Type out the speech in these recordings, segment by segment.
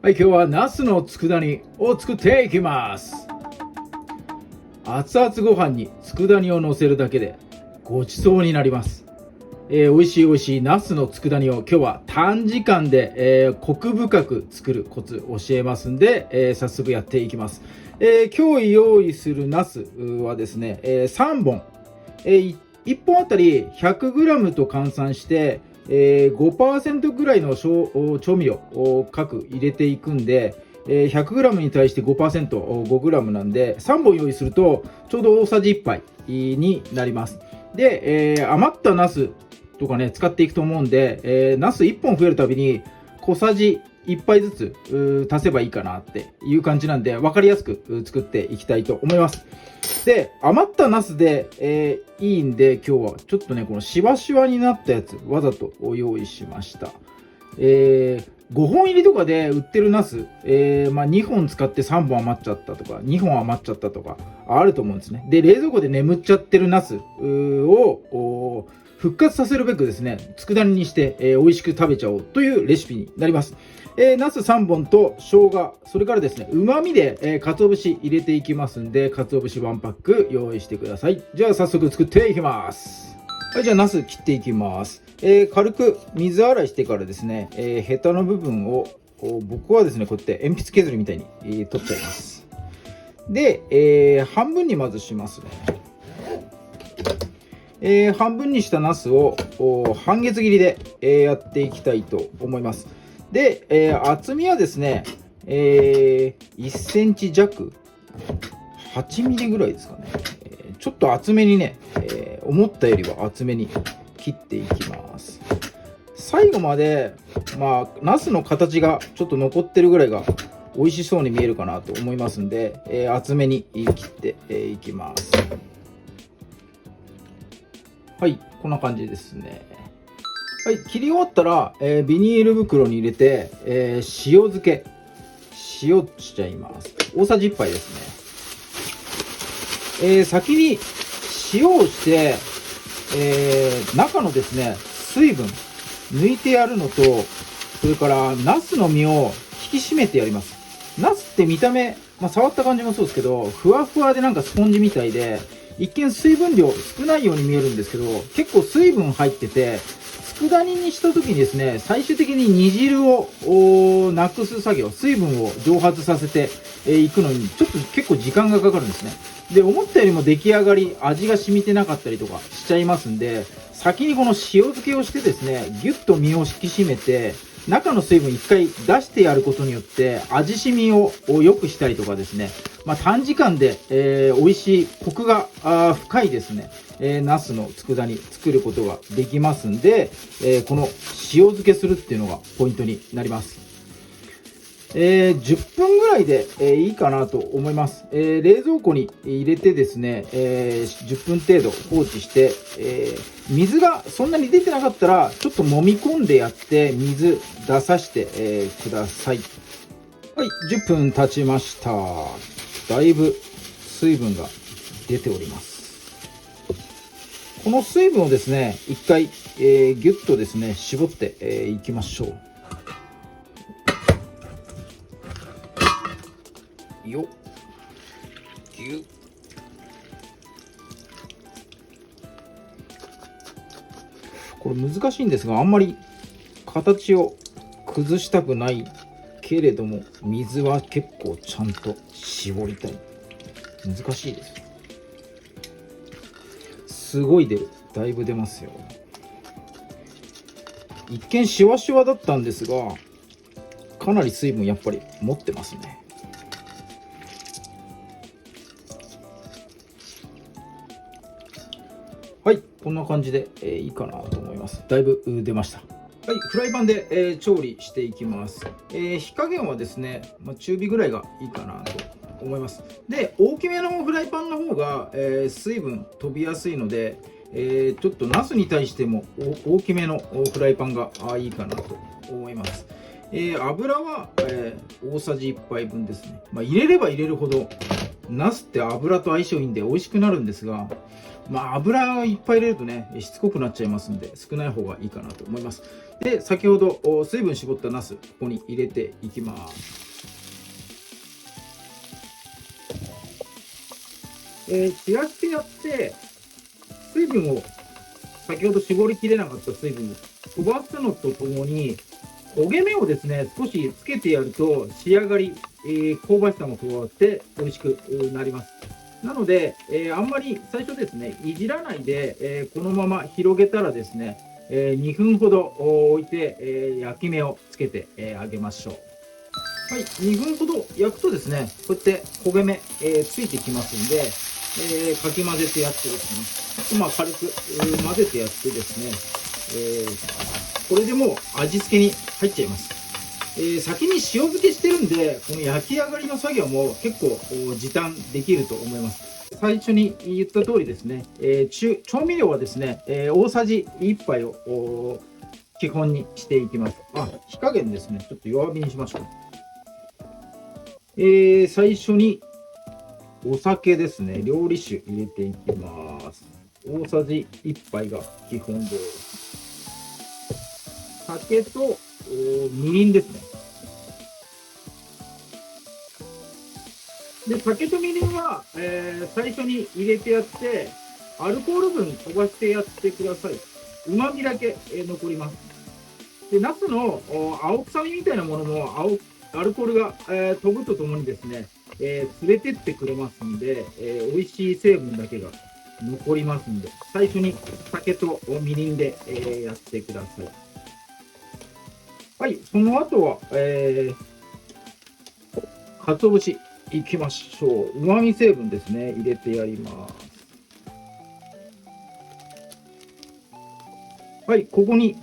はい、今日はナスの佃煮を作っていきます。熱々ご飯に佃煮を乗せるだけでごちそうになります。美味しいナスの佃煮を今日は短時間で、コク深く作るコツ教えますんで、早速やっていきます。今日用意するナスはですね、3本、1本あたり 100g と換算して5% ぐらいの調味料を各入れていくんで、100g に対して 5%、5g なんで3本用意するとちょうど大さじ1杯になります。で、余ったナスとかね使っていくと思うんで、ナス1本増えるたびに小さじ1杯ずつ足せばいいかなっていう感じなんで、分かりやすく作っていきたいと思います。で、余ったナスで、いいんで今日はちょっとねこのシワシワになったやつわざと用意しました。5本入りとかで売ってるナス、2本使って3本余っちゃったとか2本余っちゃったとかあると思うんですね。で、冷蔵庫で眠っちゃってるナスを復活させるべくですね、佃煮にして、美味しく食べちゃおうというレシピになります。ナス3本と生姜、それからですね、旨味で、鰹節入れていきますんで、鰹節1パック用意してください。じゃあ早速作っていきます。はい、じゃあナス切っていきます。軽く水洗いしてからですね、ヘタの部分を僕はですね、こうやって鉛筆削りみたいに、取っちゃいます。で、半分にまずしますね。半分にしたナスを半月切りで、やっていきたいと思います。で、厚みはですね、1センチ弱、8ミリぐらいですかね。ちょっと厚めにね、思ったよりは厚めに切っていきます。最後まで、ナスの形がちょっと残ってるぐらいが美味しそうに見えるかなと思いますんで、厚めに切っていきます。はい、こんな感じですね。はい、切り終わったら、ビニール袋に入れて、塩漬け塩しちゃいます。大さじ1杯ですね。先に塩をして、中のですね水分抜いてやるのと、それからナスの実を引き締めてやります。ナスって見た目、触った感じもそうですけど、ふわふわでなんかスポンジみたいで、一見水分量少ないように見えるんですけど、結構水分入ってて、佃煮にした時にですね、最終的に煮汁をなくす作業、水分を蒸発させていくのにちょっと結構時間がかかるんですね。で、思ったよりも出来上がり味が染みてなかったりとかしちゃいますんで、先にこの塩漬けをしてですね、ギュッと身を引き締めて、中の水分一回出してやることによって味染みを良くしたりとかですね、短時間で、美味しいコクが深いですね、ナスの佃煮作ることができますんで、この塩漬けするっていうのがポイントになります。10分ぐらいで、いいかなと思います。冷蔵庫に入れてですね、10分程度放置して、水がそんなに出てなかったらちょっと揉み込んでやって水出させて、ください。はい、10分経ちました。だいぶ水分が出ております。この水分をですね一回、ギュッとですね絞っていきましょう。よっぎゅっ、これ難しいんですが、あんまり形を崩したくないけれども、水は結構ちゃんと絞りたい。難しいです。すごい出る。だいぶ出ますよ。一見シワシワだったんですが、かなり水分やっぱり持ってますね。はい、こんな感じで、いいかなと思います。だいぶ出ました。はい、フライパンで、調理していきます。火加減はですね、中火ぐらいがいいかなと思います。で、大きめのフライパンの方が、水分飛びやすいので、ちょっとナスに対しても大きめのフライパンがいいかなと思います。油は、大さじ1杯分ですね。入れれば入れるほどナスって油と相性いいんで美味しくなるんですが、油いっぱい入れるとねしつこくなっちゃいますんで、少ない方がいいかなと思います。で、先ほど水分絞ったナス、ここに入れていきます。散らしてやって、水分を、先ほど絞りきれなかった水分を飛ばすのとともに、焦げ目をですね、少しつけてやると仕上がり、香ばしさも加わって美味しくなります。なので、あんまり最初ですね、いじらないで、このまま広げたらですね、2分ほど置いて、焼き目をつけて、あげましょう。はい、2分ほど焼くとですね、こうやって焦げ目、ついてきますんで、かき混ぜてやってですね、軽く混ぜてやってですね、これでもう味付けに入っちゃいます。先に塩漬けしてるんで、この焼き上がりの作業も結構時短できると思います。最初に言った通りですね、調味料はですね、大さじ1杯を基本にしていきます。火加減ですね、ちょっと弱火にしましょう。最初にお酒ですね、料理酒入れていきます。大さじ1杯が基本です。酒とみりんですね。で、酒とみりんは、最初に入れてやって、アルコール分飛ばしてやってください。うまみだけ、残ります。で、ナスの青臭みみたいなものもアルコールが、飛ぶとともにですね、連れてってくれますんで、美味しい成分だけが残りますんで、最初に酒とみりんで、やってください。はい、その後は、鰹節いきましょう。うまみ成分ですね、入れてやります。はい、ここに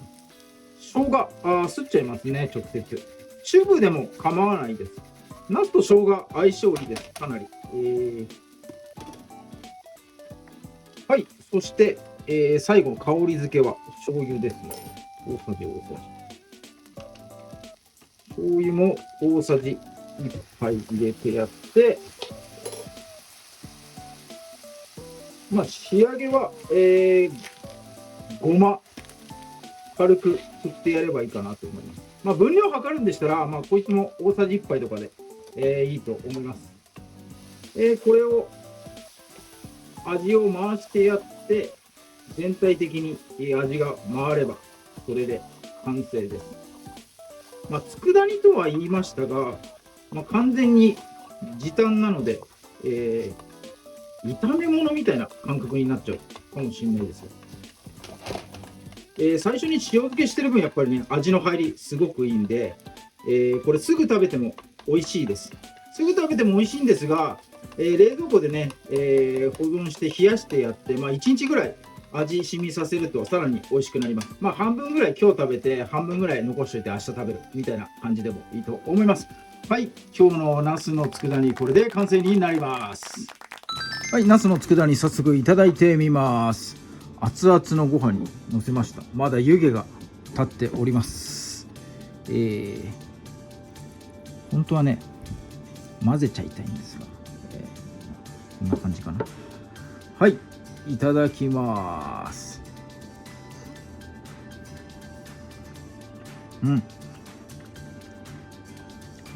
生姜すっちゃいますね、直接。チューブでも構わないです。ナスと生姜相性いいです、かなり。はい、そして、最後の香り付けは醤油ですね。大さじ。醤油も大さじ1杯入れてやって、仕上げは、ごま、軽く振ってやればいいかなと思います。分量測るんでしたら、こいつも大さじ1杯とかで、いいと思います。これを、味を回してやって、全体的に味が回れば、それで完成です。佃煮とは言いましたが、完全に時短なので、炒め物みたいな感覚になっちゃうかもしれないですよ。最初に塩漬けしてる分、やっぱりね、味の入りすごくいいんで、これすぐ食べても美味しいです。すぐ食べても美味しいんですが、冷蔵庫でね、保存して冷やしてやって、1日ぐらい味染みさせるとさらに美味しくなります。半分ぐらい今日食べて、半分ぐらい残しておいて明日食べるみたいな感じでもいいと思います。はい、今日のナスの佃煮、これで完成になります。はい、ナスの佃煮、早速いただいてみます。熱々のご飯にのせました。まだ湯気が立っております。本当はね、混ぜちゃいたいんですが、こんな感じかな。はい、いただきます。う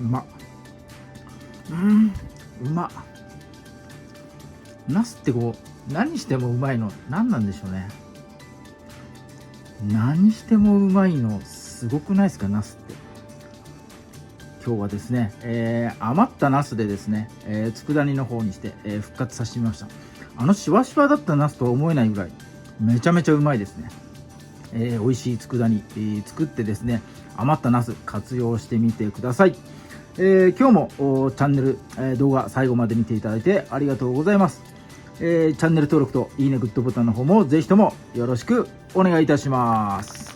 まっ。うまっ。ナスって何してもうまいの何なんでしょうね。何してもうまいのすごくないですか、ナスって。今日はですね、余ったナスでですね、佃煮の方にして、復活させてみました。シワシワだったナスとは思えないぐらいめちゃめちゃうまいですね。美味しい佃煮、作ってですね、余ったナス活用してみてください。今日もチャンネル、動画最後まで見ていただいてありがとうございます。チャンネル登録といいね、グッドボタンの方もぜひともよろしくお願いいたします。